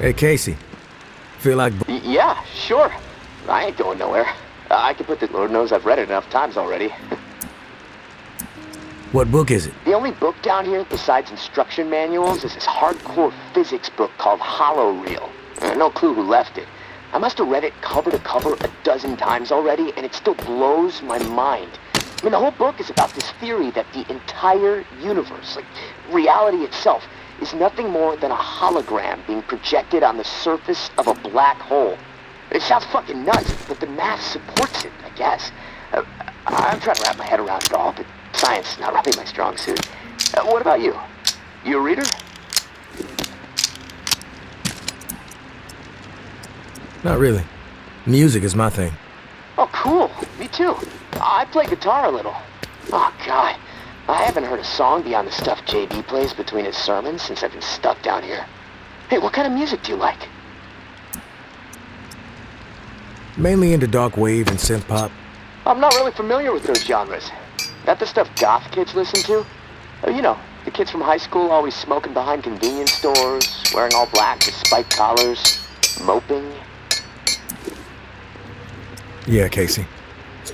Hey, Casey. Feel like... Yeah, sure. I ain't going nowhere. I can put the... Lord knows I've read it enough times already. What book is it? The only book down here, besides instruction manuals, is this hardcore physics book called Hollow Reel. No clue who left it. I must have read it cover to cover a dozen times already, and it still blows my mind. I mean, the whole book is about this theory that the entire universe, like reality itself, is nothing more than a hologram being projected on the surface of a black hole. It sounds fucking nuts, but the math supports it, I guess. I'm trying to wrap my head around it all, but science is not really my strong suit. What about you? You a reader? Not really. Music is my thing. Oh, cool. Me too. I play guitar a little. Oh, God. I haven't heard a song beyond the stuff JB plays between his sermons since I've been stuck down here. Hey, what kind of music do you like? Mainly into dark wave and synth pop. I'm not really familiar with those genres. That the stuff goth kids listen to? Oh, you know, the kids from high school always smoking behind convenience stores, wearing all black with spiked collars, moping. Yeah, Casey.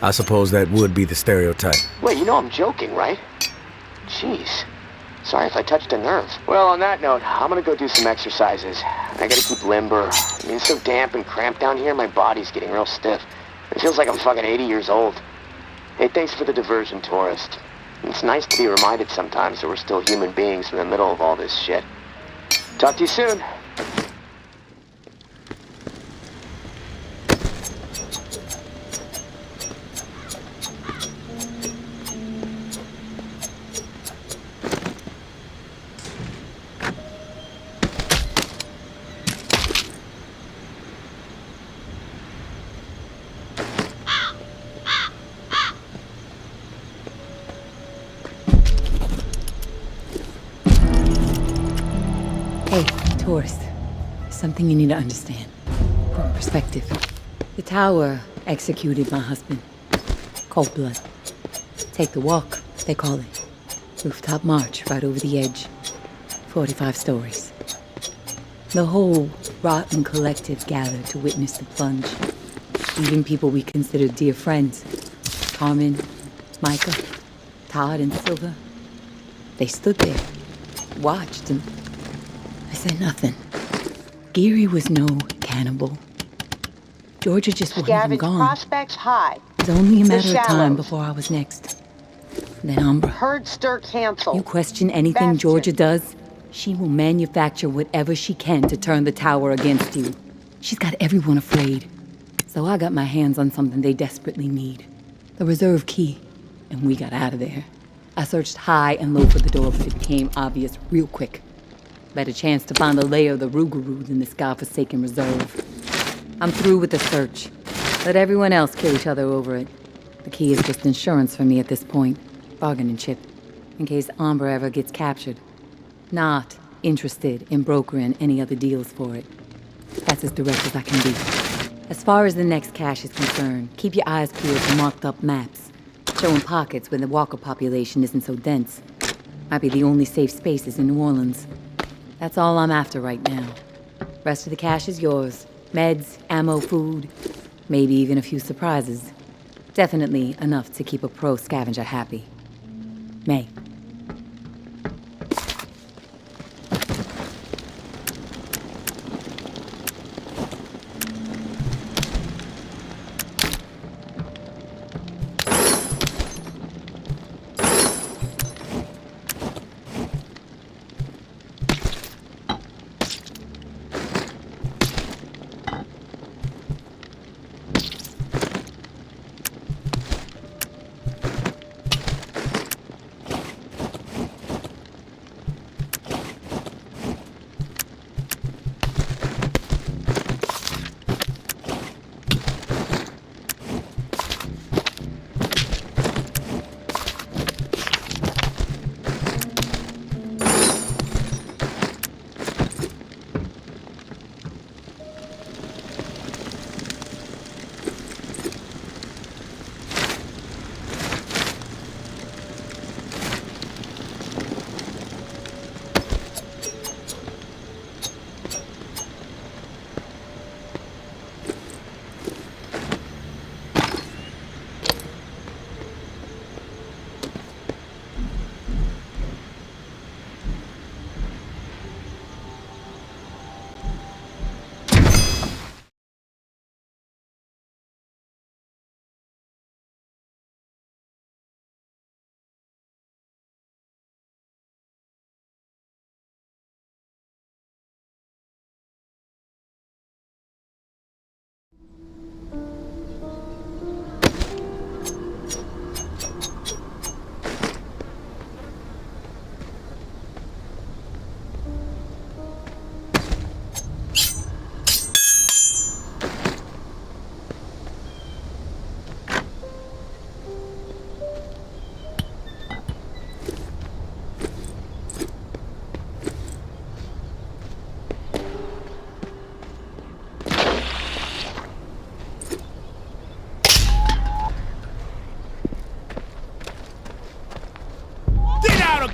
I suppose that would be the stereotype. Wait, you know I'm joking, right? Jeez. Sorry if I touched a nerve. Well, on that note, I'm gonna go do some exercises. I gotta keep limber. I mean, it's so damp and cramped down here, my body's getting real stiff. It feels like I'm fucking 80 years old. Hey, thanks for the diversion, tourist. It's nice to be reminded sometimes that we're still human beings in the middle of all this shit. Talk to you soon. Hey, tourist. There's something you need to understand. From perspective. The tower executed my husband. Cold blood. Take the walk, they call it. Rooftop march right over the edge. 45 stories. The whole rotten collective gathered to witness the plunge. Even people we considered dear friends. Carmen, Micah, Todd, and Silver. They stood there, watched, and I said nothing. Geary was no cannibal. Georgia just wanted him gone. Prospects high. It was only a The matter of time shallows. before I was next. Then Umbra. Herd stir canceled. You question anything Bastion. Georgia does? She will manufacture whatever she can to turn the tower against you. She's got everyone afraid. So I got my hands on something they desperately need. The reserve key. And we got out of there. I searched high and low for the door, but it became obvious real quick. Better chance to find the lair of the Rougarou than this godforsaken reserve. I'm through with the search. Let everyone else kill each other over it. The key is just insurance for me at this point. Bargaining chip. In case Umbra ever gets captured. Not interested in brokering any other deals for it. That's as direct as I can be. As far as the next cache is concerned, keep your eyes peeled for marked up maps, showing pockets where the walker population isn't so dense. Might be the only safe spaces in New Orleans. That's all I'm after right now. Rest of the cash is yours. Meds, ammo, food, maybe even a few surprises. Definitely enough to keep a pro scavenger happy. May.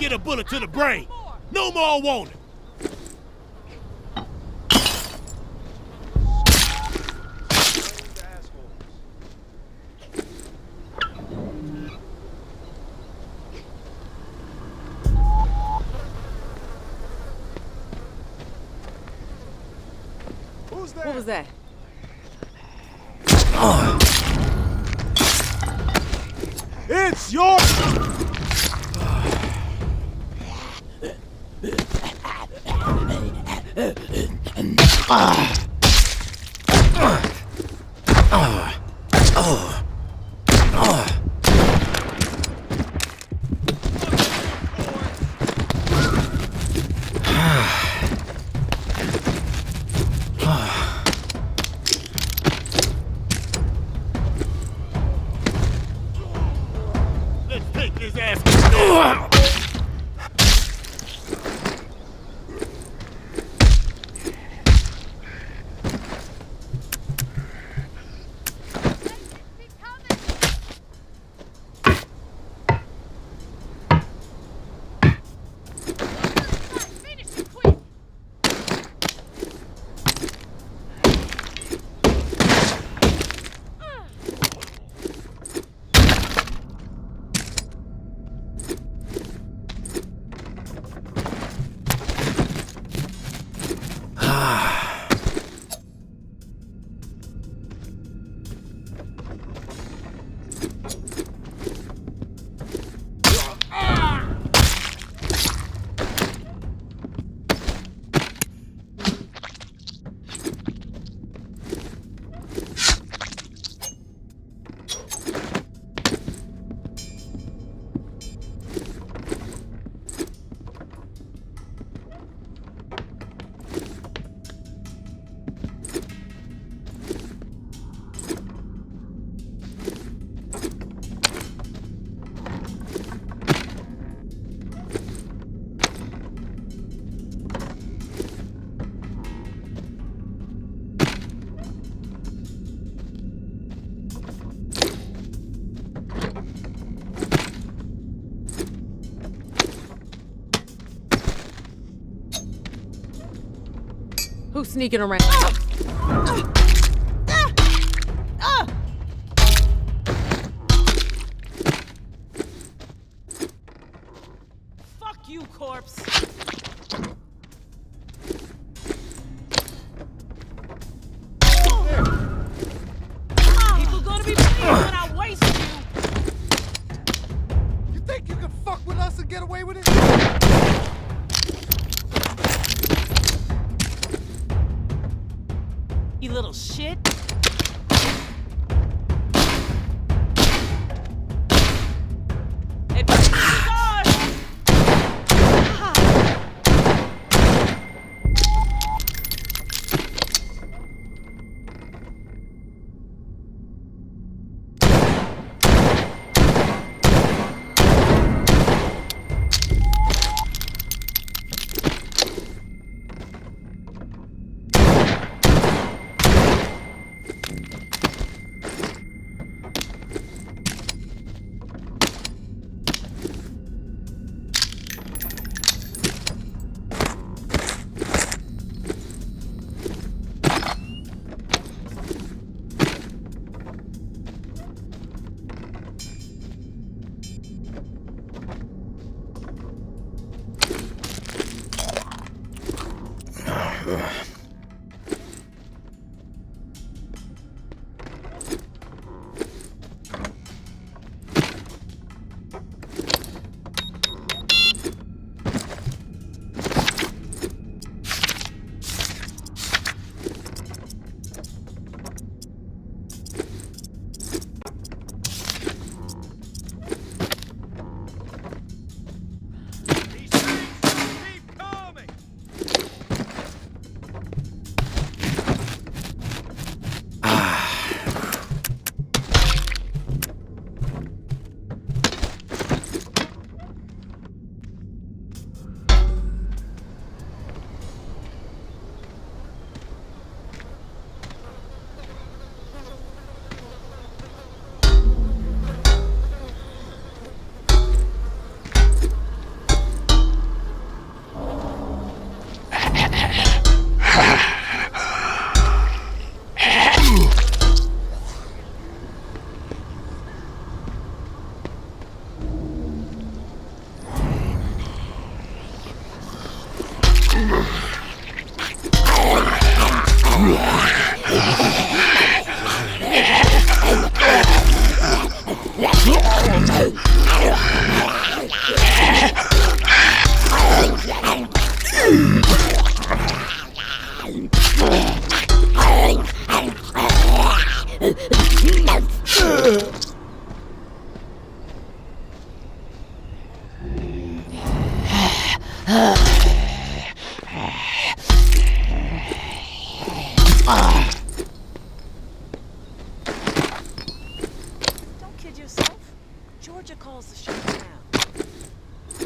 get a bullet to the brain. No more warning. What was that? It's your... Let's take his ass. Who's sneaking around? Fuck you, corpse. People gonna be pleased when I waste you. You think you can fuck with us and get away with it? You little shit. Hey, bitch, it's ours. Don't kid yourself. Georgia calls the shots now.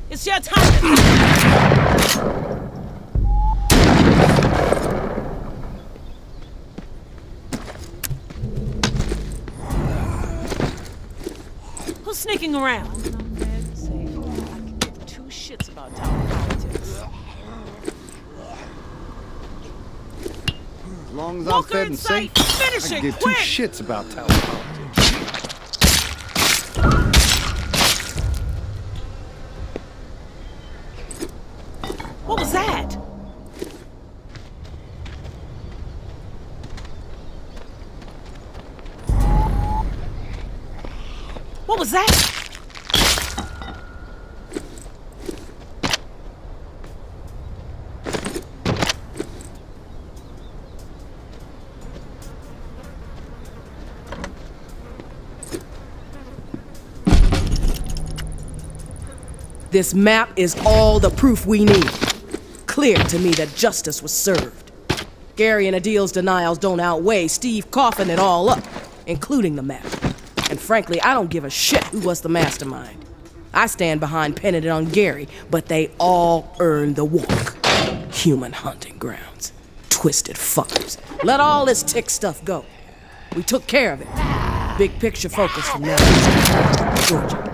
It's your time. Who's sneaking around? I'm fair to say, I can give two shits about town politics. As long as I'm Walker fed in and sight. safe, Finish I can it, give quick! two shits about town politics. What was that? What was that? This map is all the proof we need. Clear to me that justice was served. Gary and Adil's denials don't outweigh Steve coughing it all up, including the map. And frankly, I don't give a shit who was the mastermind. I stand behind pinning it on Gary, but they all earned the walk. Human hunting grounds. Twisted fuckers. Let all this tick stuff go. We took care of it. Big picture focus from now on. Georgia.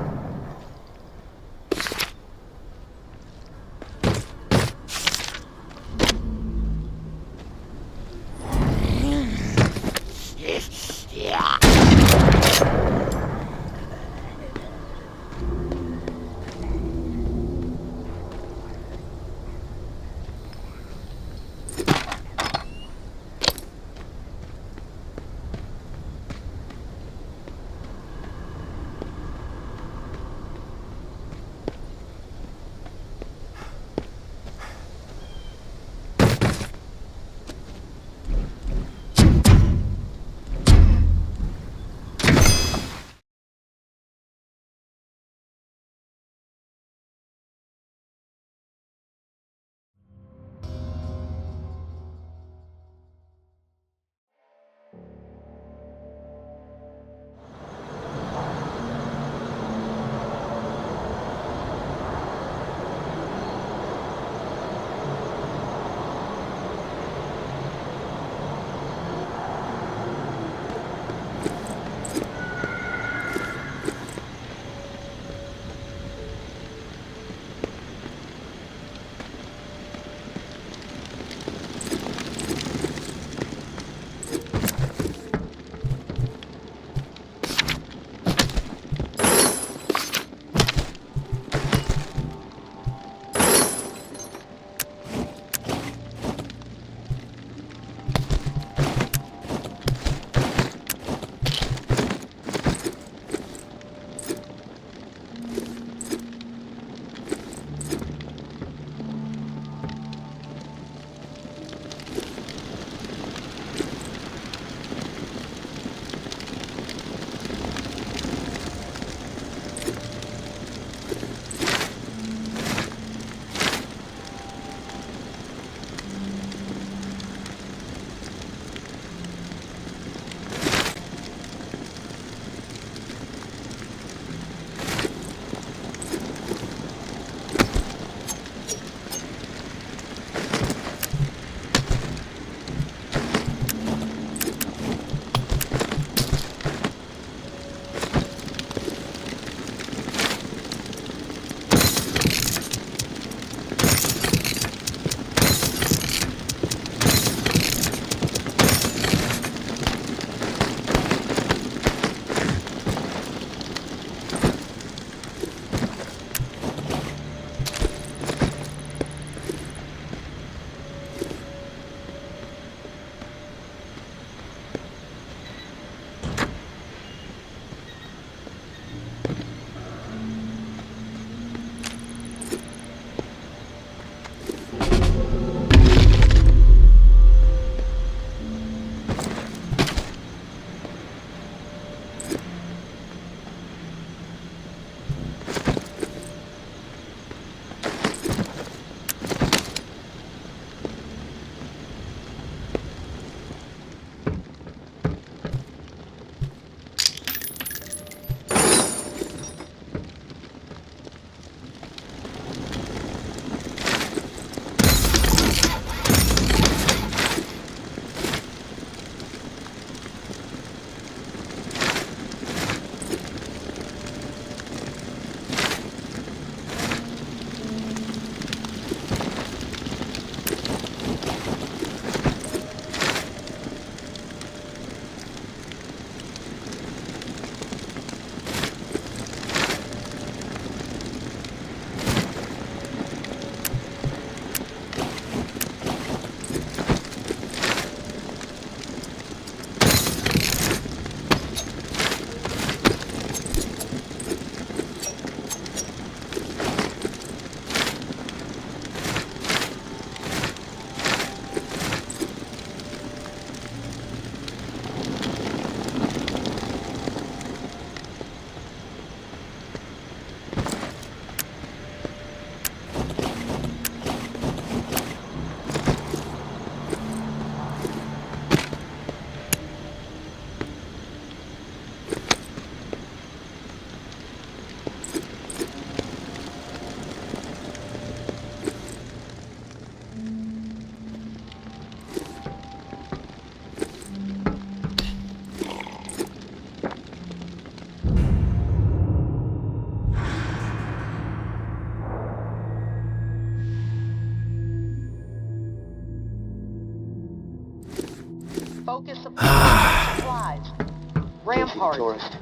Rampart. Tourist.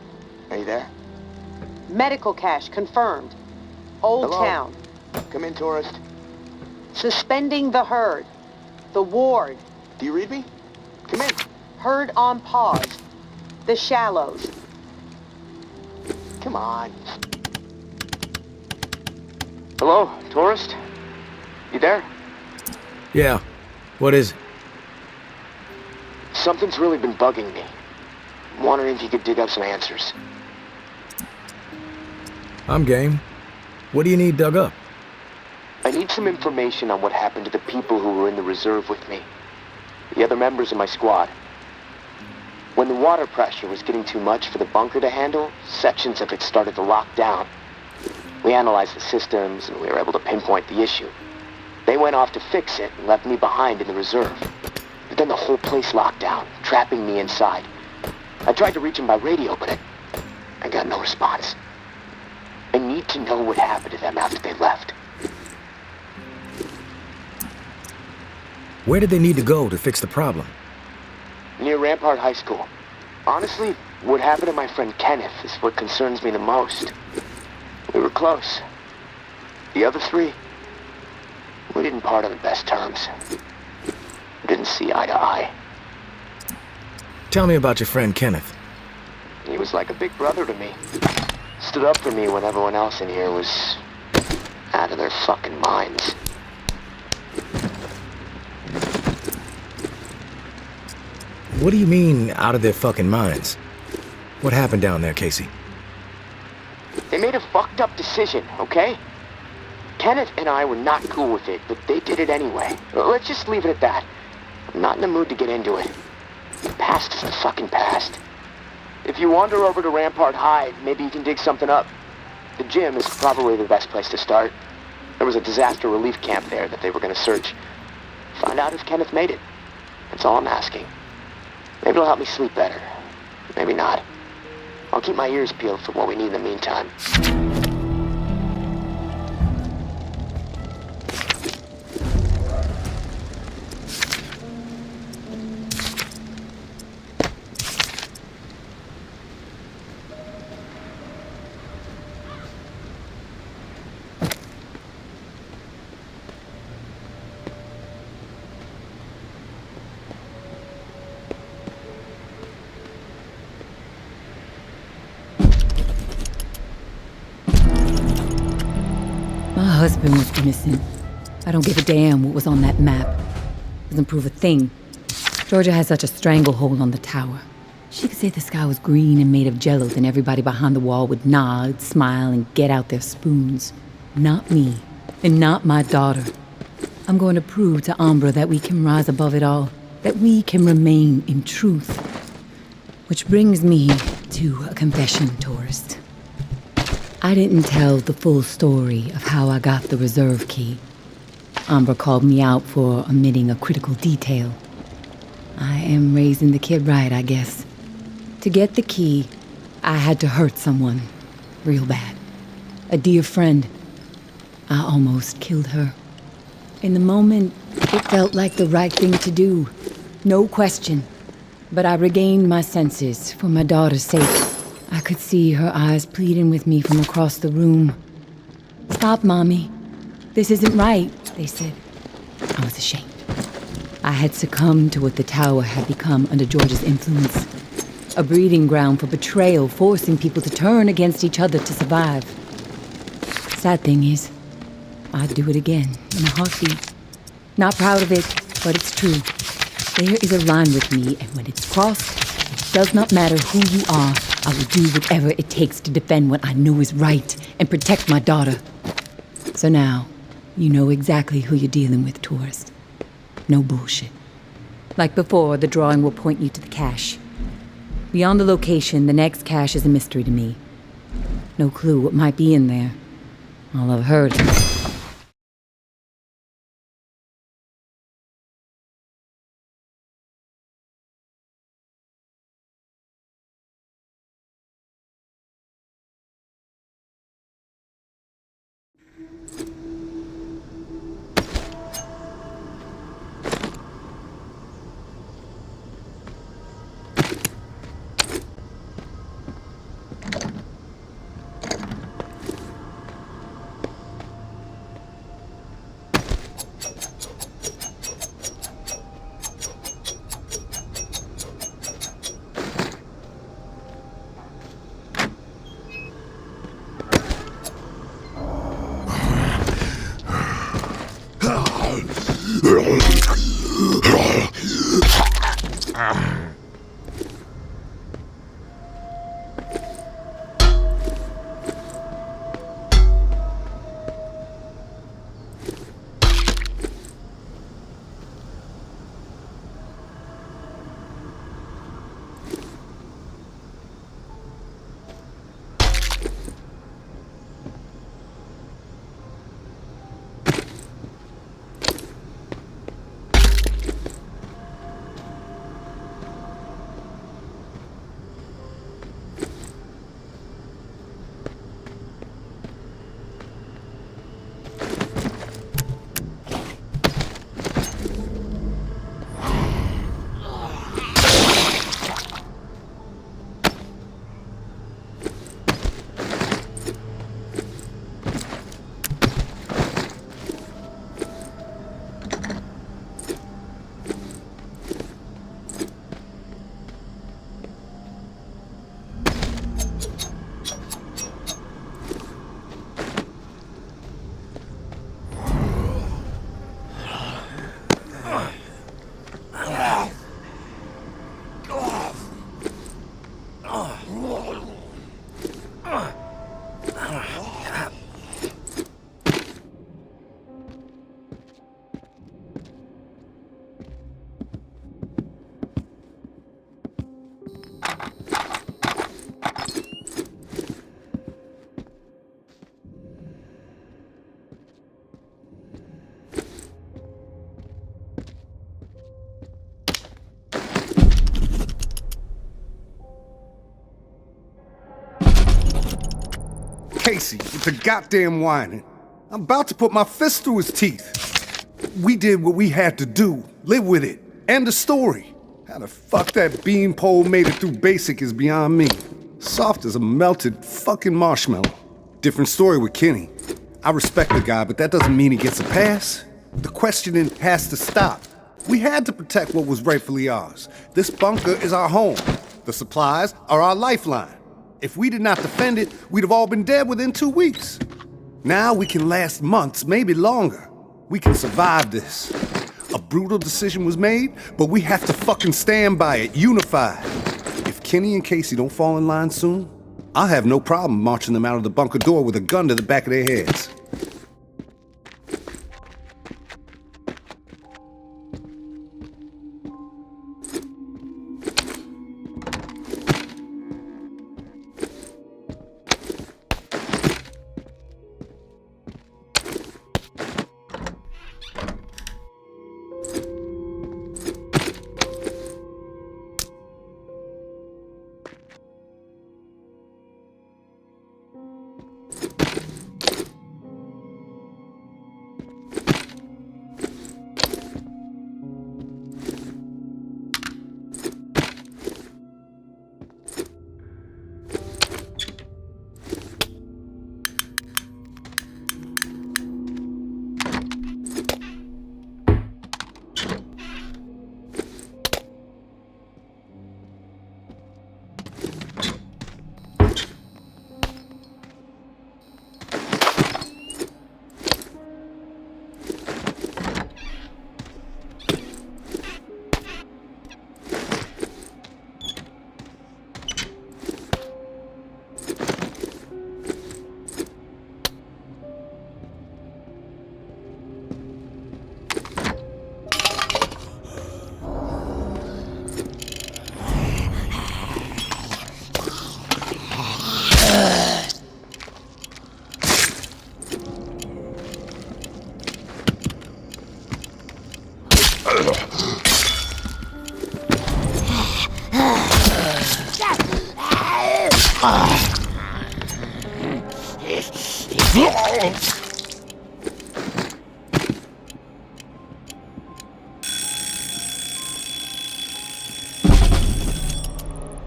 Are you there? Medical cache confirmed. Old Hello? Town. Come in, tourist. Suspending the herd. The ward. Do you read me? Come in. Herd on pause. The Shallows. Come on. Hello, tourist? You there? Yeah. What is it? Something's really been bugging me. I'm wondering if you could dig up some answers. I'm game. What do you need dug up? I need some information on what happened to the people who were in the reserve with me. The other members of my squad. When the water pressure was getting too much for the bunker to handle, sections of it started to lock down. We analyzed the systems and we were able to pinpoint the issue. They went off to fix it and left me behind in the reserve. But then the whole place locked down, trapping me inside. I tried to reach them by radio, but I got no response. I need to know what happened to them after they left. Where did they need to go to fix the problem? Near Rampart High School. Honestly, what happened to my friend Kenneth is what concerns me the most. We were close. The other three, we didn't part on the best terms. We didn't see eye to eye. Tell me about your friend Kenneth. He was like a big brother to me. Stood up for me when everyone else in here was out of their fucking minds. What do you mean, out of their fucking minds? What happened down there, Casey? They made a fucked up decision, okay? Kenneth and I were not cool with it, but they did it anyway. Let's just leave it at that. I'm not in the mood to get into it. The past is the fucking past. If you wander over to Rampart High, maybe you can dig something up. The gym is probably the best place to start. There was a disaster relief camp there that they were going to search. Find out if Kenneth made it. That's all I'm asking. Maybe it'll help me sleep better. Maybe not. I'll keep my ears peeled for what we need in the meantime. My husband was innocent. I don't give a damn what was on that map. Doesn't prove a thing. Georgia has such a stranglehold on the tower. She could say the sky was green and made of jello, then everybody behind the wall would nod, smile, and get out their spoons. Not me, and not my daughter. I'm going to prove to Umbra that we can rise above it all, that we can remain in truth. Which brings me to a confession, tourist. I didn't tell the full story of how I got the reserve key. Umbra called me out for omitting a critical detail. I am raising the kid right, I guess. To get the key, I had to hurt someone. Real bad. A dear friend. I almost killed her. In the moment, it felt like the right thing to do. No question. But I regained my senses for my daughter's sake. I could see her eyes pleading with me from across the room. "Stop, Mommy. This isn't right," they said. I was ashamed. I had succumbed to what the tower had become under George's influence. A breeding ground for betrayal, forcing people to turn against each other to survive. Sad thing is, I'd do it again in a heartbeat. Not proud of it, but it's true. There is a line with me, and when it's crossed, it does not matter who you are. I will do whatever it takes to defend what I know is right and protect my daughter. So now, you know exactly who you're dealing with, tourist. No bullshit. Like before, the drawing will point you to the cache. Beyond the location, the next cache is a mystery to me. No clue what might be in there. All I've heard. Casey with the goddamn whining. I'm about to put my fist through his teeth. We did what we had to do. Live with it. End of story. How the fuck that beanpole made it through basic is beyond me. Soft as a melted fucking marshmallow. Different story with Kenny. I respect the guy, but that doesn't mean he gets a pass. The questioning has to stop. We had to protect what was rightfully ours. This bunker is our home. The supplies are our lifeline. If we did not defend it, we'd have all been dead within 2 weeks. Now we can last months, maybe longer. We can survive this. A brutal decision was made, but we have to fucking stand by it, unified. If Kenny and Casey don't fall in line soon, I'll have no problem marching them out of the bunker door with a gun to the back of their heads.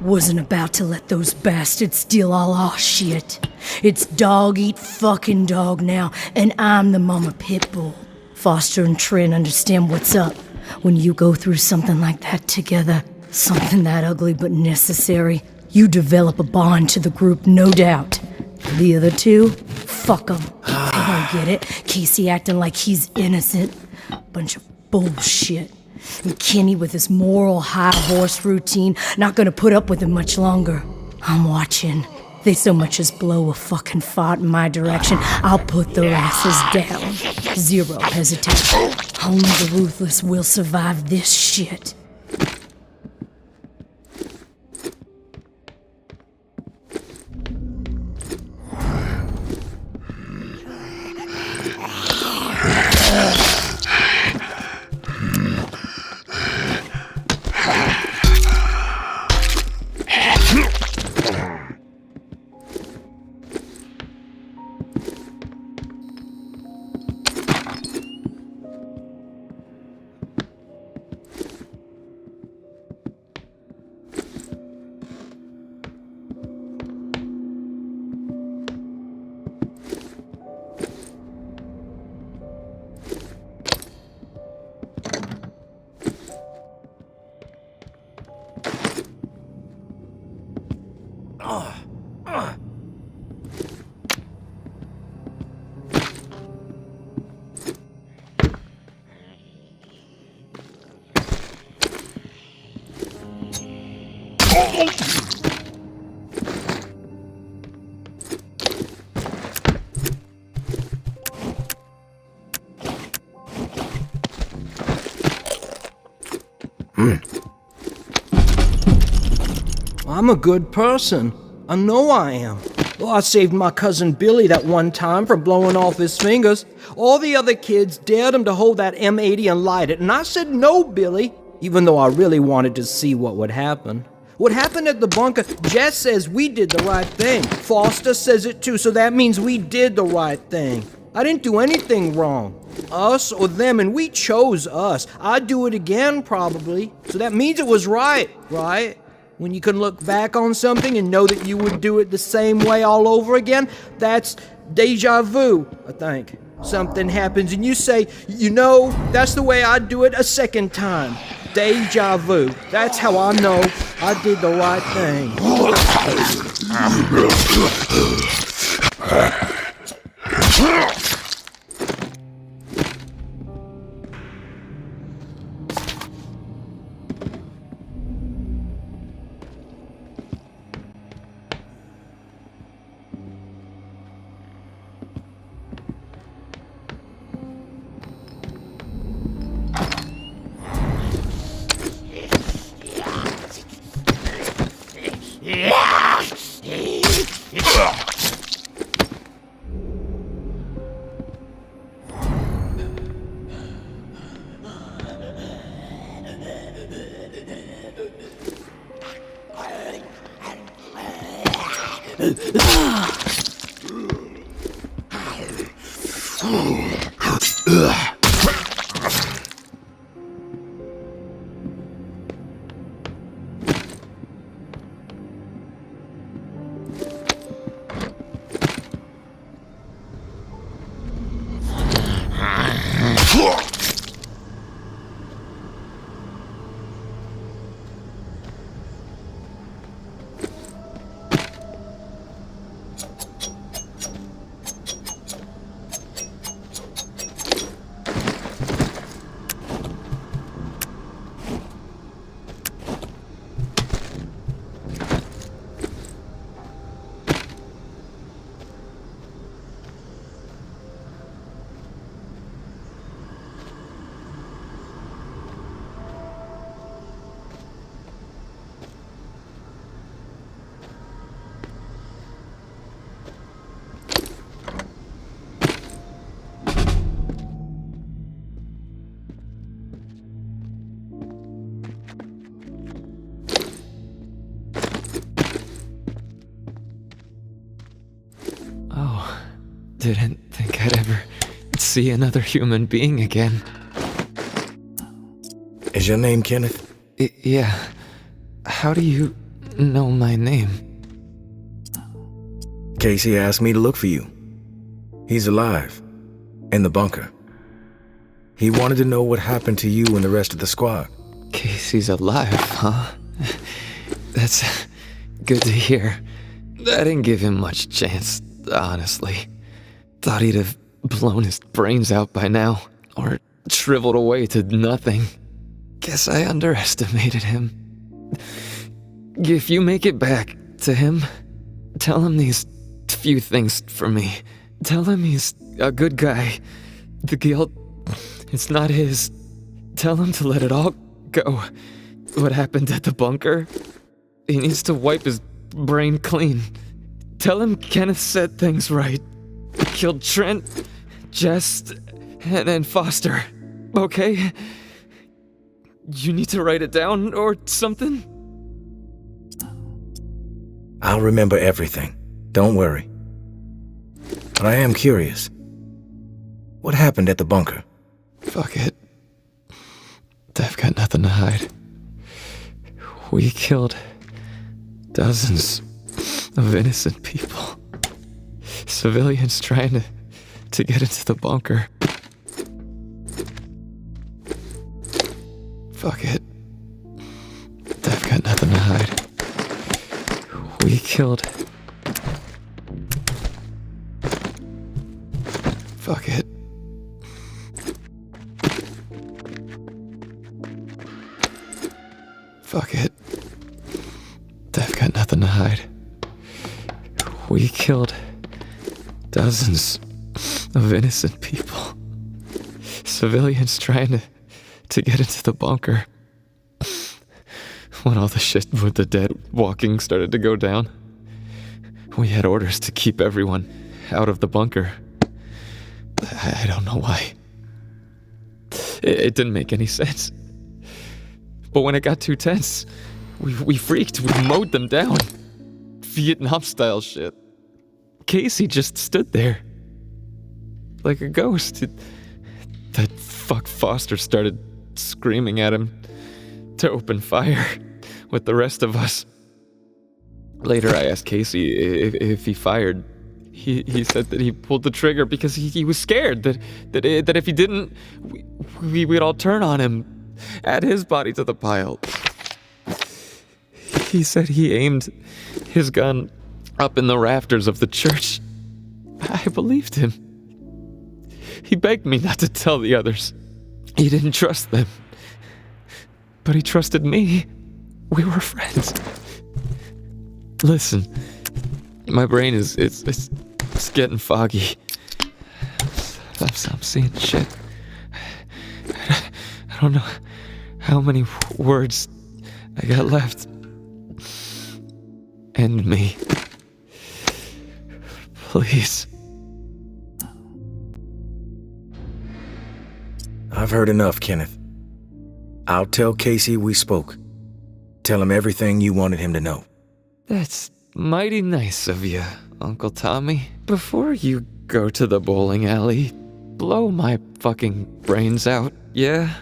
Wasn't about to let those bastards steal all our shit. It's dog eat fucking dog now, and I'm the mama pit bull. Foster and Trent understand what's up. When you go through something like that together, something that ugly but necessary, you develop a bond to the group, no doubt. The other two, fuck them. They don't get it. Casey acting like he's innocent. Bunch of bullshit. And Kenny with his moral high horse routine, not gonna put up with him much longer. I'm watching. They so much as blow a fucking fart in my direction, I'll put their asses down. Zero hesitation. Only the ruthless will survive this shit. I'm a good person. I know I am. Well, I saved my cousin Billy that one time from blowing off his fingers. All the other kids dared him to hold that M80 and light it, and I said no, Billy, even though I really wanted to see what would happen. What happened at the bunker, Jess says we did the right thing. Foster says it too, so that means we did the right thing. I didn't do anything wrong. Us or them, and we chose us. I'd do it again, probably. So that means it was right, right? When you can look back on something and know that you would do it the same way all over again, that's deja vu, I think. Something happens and you say, you know, that's the way I'd do it a second time. Deja vu. That's how I know I did the right thing. Didn't think I'd ever see another human being again. Is your name Kenneth? Yeah. How do you know my name? Casey asked me to look for you. He's alive. In the bunker. He wanted to know what happened to you and the rest of the squad. Casey's alive, huh? That's good to hear. I didn't give him much chance, honestly. Thought he'd have blown his brains out by now, or shriveled away to nothing. Guess I underestimated him. If you make it back to him, tell him these few things for me. Tell him he's a good guy. The guilt, it's not his. Tell him to let it all go. What happened at the bunker? He needs to wipe his brain clean. Tell him Kenneth said things right. Killed Trent, Jess, and Foster. Okay? You need to write it down or something? I'll remember everything. Don't worry. But I am curious. What happened at the bunker? Fuck it. I've got nothing to hide. We killed dozens of innocent people. Civilians trying to get into the bunker. Fuck it. I've got nothing to hide. We killed... Fuck it. Fuck it. I've got nothing to hide. We killed dozens of innocent people. Civilians trying to get into the bunker. When all the shit with the dead walking started to go down, we had orders to keep everyone out of the bunker. I don't know why. It didn't make any sense. But when it got too tense, We freaked. We mowed them down. Vietnam-style shit. Casey just stood there. Like a ghost. That fuck Foster started screaming at him to open fire with the rest of us. Later, I asked Casey if he fired. He said that he pulled the trigger because he was scared that if he didn't, we'd all turn on him, add his body to the pile. He said he aimed his gun up in the rafters of the church. I believed him. He begged me not to tell the others. He didn't trust them. But he trusted me. We were friends. Listen, my brain is getting foggy. I'm seeing shit. I don't know how many words I got left. End me. Please. I've heard enough, Kenneth. I'll tell Casey we spoke. Tell him everything you wanted him to know. That's mighty nice of you, Uncle Tommy. Before you go to the bowling alley, blow my fucking brains out, yeah?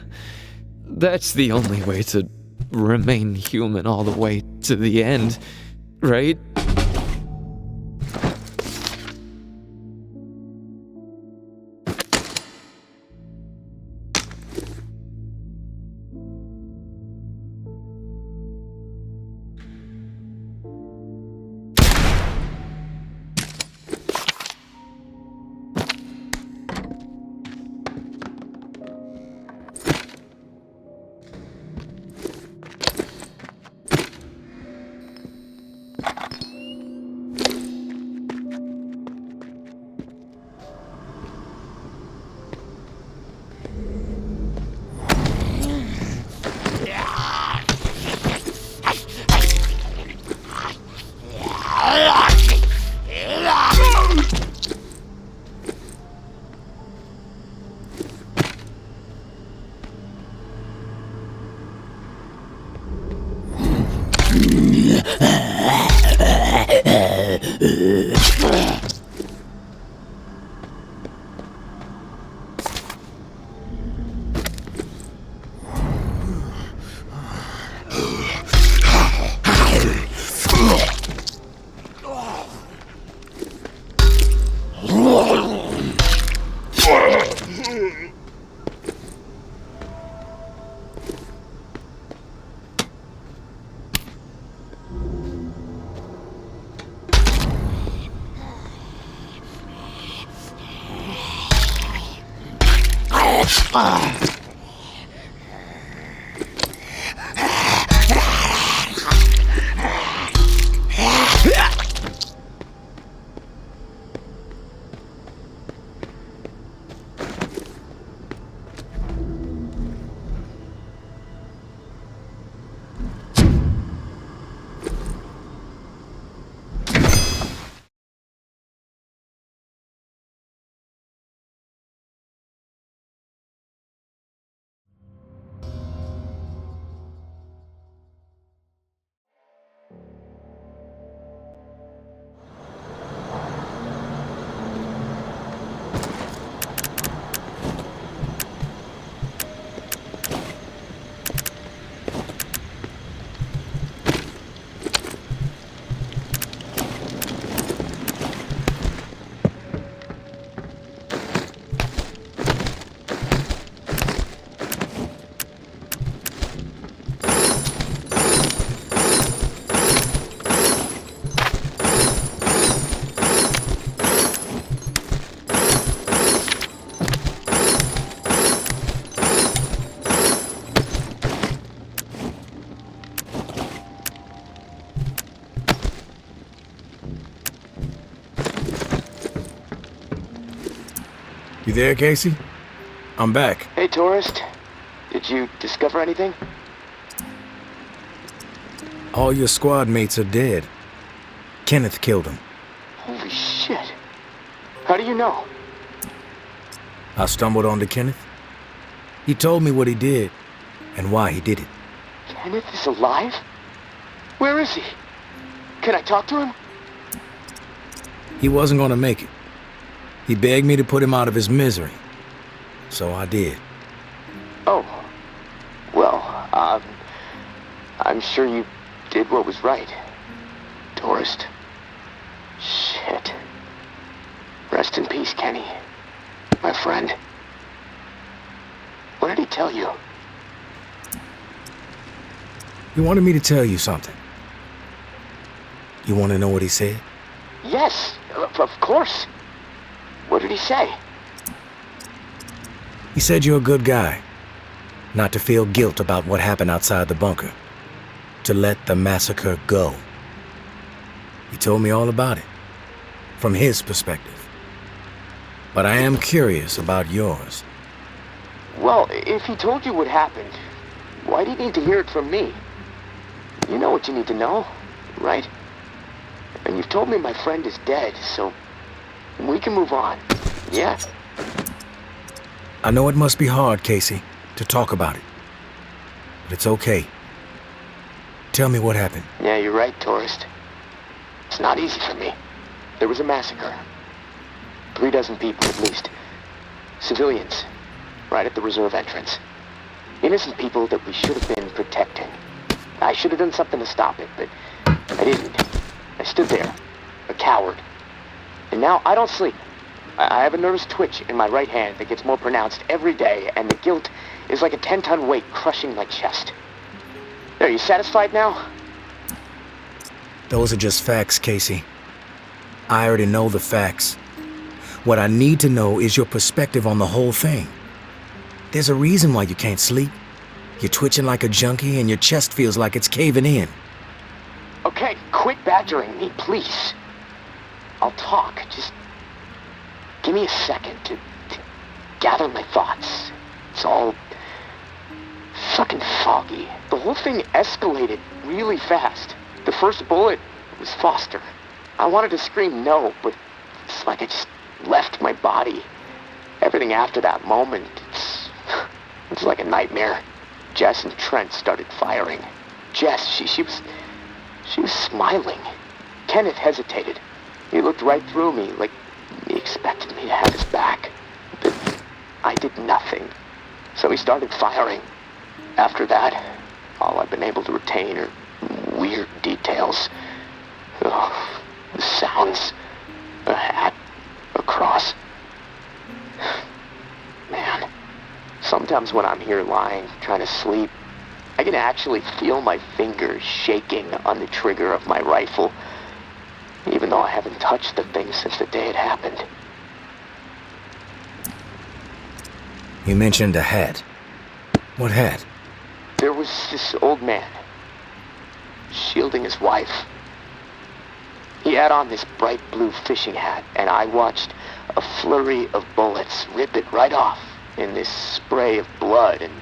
That's the only way to remain human all the way to the end, right? You there, Casey? I'm back. Hey, tourist. Did you discover anything? All your squad mates are dead. Kenneth killed them. Holy shit. How do you know? I stumbled onto Kenneth. He told me what he did and why he did it. Kenneth is alive? Where is he? Can I talk to him? He wasn't gonna make it. He begged me to put him out of his misery. So I did. Oh. Well, I'm sure you did what was right. Tourist. Shit. Rest in peace, Kenny. My friend. What did he tell you? He wanted me to tell you something. You want to know what he said? Yes, of course. What did he say? He said you're a good guy. Not to feel guilt about what happened outside the bunker. To let the massacre go. He told me all about it. From his perspective. But I am curious about yours. Well, if he told you what happened, why do you need to hear it from me? You know what you need to know, right? And you've told me my friend is dead, so we can move on. Yeah? I know it must be hard, Casey, to talk about it. But it's okay. Tell me what happened. Yeah, you're right, tourist. It's not easy for me. There was a massacre. 36 people at least. Civilians. Right at the reserve entrance. Innocent people that we should have been protecting. I should have done something to stop it, but I didn't. I stood there, a coward. And now I don't sleep. I have a nervous twitch in my right hand that gets more pronounced every day, and the guilt is like a 10-ton weight crushing my chest. Are you satisfied now? Those are just facts, Casey. I already know the facts. What I need to know is your perspective on the whole thing. There's a reason why you can't sleep. You're twitching like a junkie and your chest feels like it's caving in. Okay, quit badgering me, please. I'll talk. Just give me a second to gather my thoughts. It's all fucking foggy. The whole thing escalated really fast. The first bullet was Foster. I wanted to scream no, but it's like I just left my body. Everything after that moment, it's like a nightmare. Jess and Trent started firing. Jess, she was smiling. Kenneth hesitated. He looked right through me, like he expected me to have his back. But I did nothing. So he started firing. After that, all I've been able to retain are weird details. Oh, the sounds, a hat, a cross. Man, sometimes when I'm here lying, trying to sleep, I can actually feel my fingers shaking on the trigger of my rifle, even though I haven't touched the thing since the day it happened. You mentioned a hat. What hat? There was this old man, shielding his wife. He had on this bright blue fishing hat, and I watched a flurry of bullets rip it right off in this spray of blood and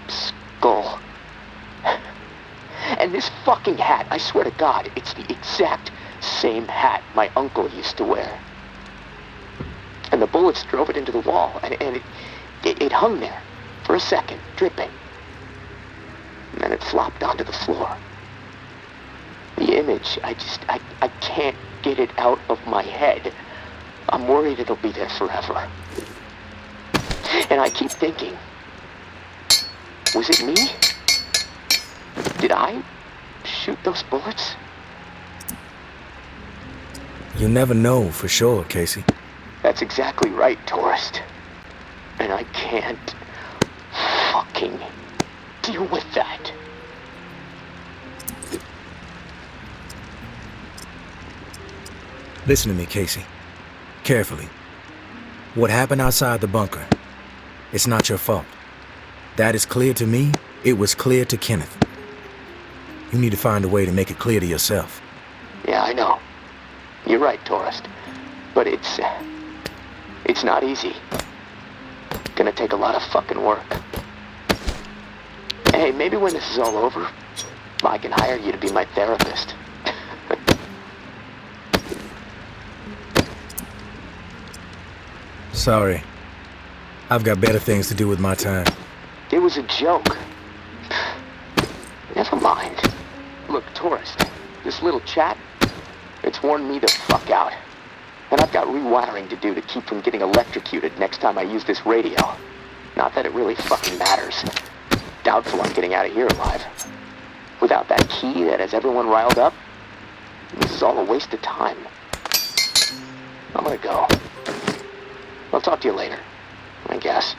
skull. And this fucking hat, I swear to God, it's the exact same hat my uncle used to wear. And the bullets drove it into the wall, and it hung there for a second, dripping. And then it flopped onto the floor. The image, I can't get it out of my head. I'm worried it'll be there forever. And I keep thinking, was it me? Did I shoot those bullets? You never know for sure, Casey. That's exactly right, tourist. And I can't fucking deal with that. Listen to me, Casey. Carefully. What happened outside the bunker, it's not your fault. That is clear to me. It was clear to Kenneth. You need to find a way to make it clear to yourself. Yeah, I know. You're right, tourist. But it's not easy. Gonna take a lot of fucking work. Hey, maybe when this is all over, I can hire you to be my therapist. Sorry. I've got better things to do with my time. It was a joke. Never mind. Look, tourist, This little chat, it's worn me the fuck out. And I've got rewiring to do to keep from getting electrocuted next time I use this radio. Not that it really fucking matters. Doubtful I'm getting out of here alive. Without that key that has everyone riled up, this is all a waste of time. I'm gonna go. I'll talk to you later, I guess.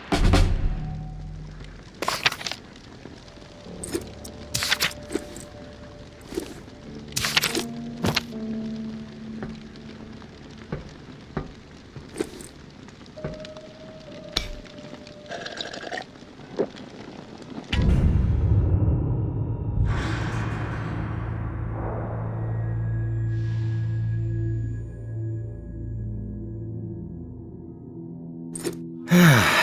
Ah.